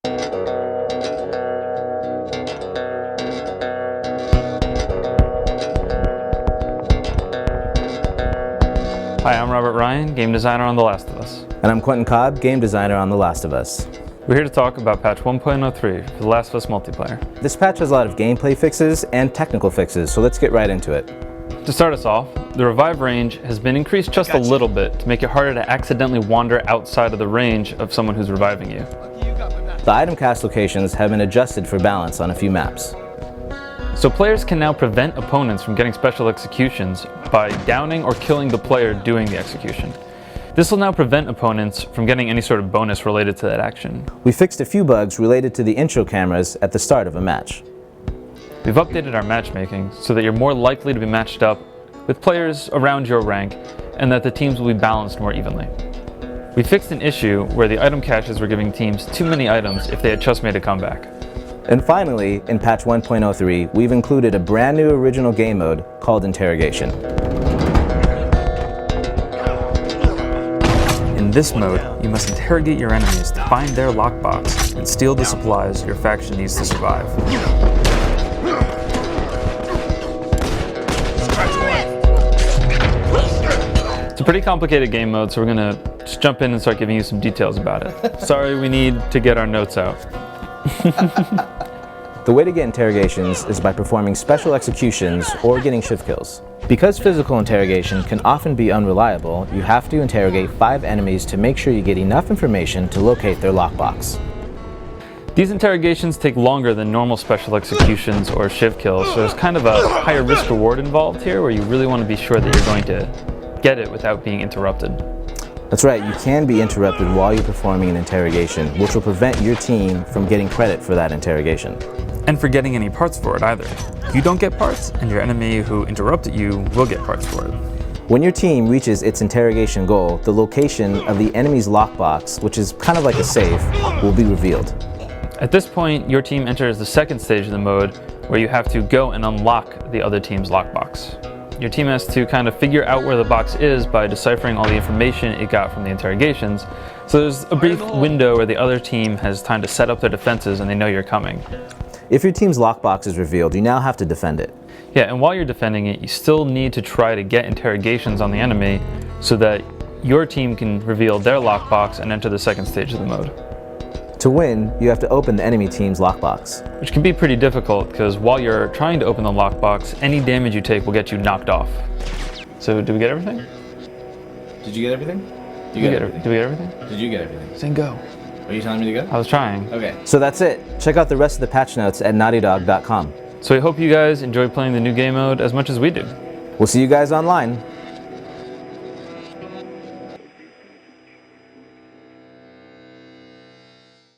Hi, I'm Robert Ryan, game designer on The Last of Us. And I'm Quentin Cobb, game designer on The Last of Us. We're here to talk about patch 1.03 for The Last of Us multiplayer. This patch has a lot of gameplay fixes and technical fixes, so let's get right into it. To start us off, the revive range has been increased just a little bit to make it harder to accidentally wander outside of the range of someone who's reviving you. The item cast locations have been adjusted for balance on a few maps. So players can now prevent opponents from getting special executions by downing or killing the player doing the execution. This will now prevent opponents from getting any sort of bonus related to that action. We fixed a few bugs related to the intro cameras at the start of a match. We've updated our matchmaking so that you're more likely to be matched up with players around your rank and that the teams will be balanced more evenly. We fixed an issue where the item caches were giving teams too many items if they had just made a comeback. And finally, in patch 1.03, we've included a brand new original game mode called Interrogation. In this mode, you must interrogate your enemies to find their lockbox and steal the supplies your faction needs to survive. It's a pretty complicated game mode, so we're gonna just jump in and start giving you some details about it. Sorry, we need to get our notes out. The way to get interrogations is by performing special executions or getting shift kills. Because physical interrogation can often be unreliable, you have to interrogate 5 enemies to make sure you get enough information to locate their lockbox. These interrogations take longer than normal special executions or shiv kills, so there's kind of a higher risk reward involved here where you really want to be sure that you're going to get it without being interrupted. That's right, you can be interrupted while you're performing an interrogation, which will prevent your team from getting credit for that interrogation. And for getting any parts for it either. You don't get parts, and your enemy who interrupted you will get parts for it. When your team reaches its interrogation goal, the location of the enemy's lockbox, which is kind of like a safe, will be revealed. At this point, your team enters the second stage of the mode, where you have to go and unlock the other team's lockbox. Your team has to kind of figure out where the box is by deciphering all the information it got from the interrogations. So there's a brief window where the other team has time to set up their defenses and they know you're coming. If your team's lockbox is revealed, you now have to defend it. Yeah, and while you're defending it, you still need to try to get interrogations on the enemy so that your team can reveal their lockbox and enter the second stage of the mode. To win, you have to open the enemy team's lockbox. Which can be pretty difficult because while you're trying to open the lockbox, any damage you take will get you knocked off. So, did we get everything? Did you get everything? Did we get everything? Did you get everything? Saying go. Are you telling me to go? I was trying. Okay. So that's it. Check out the rest of the patch notes at naughtydog.com. So I hope you guys enjoy playing the new game mode as much as we do. We'll see you guys online.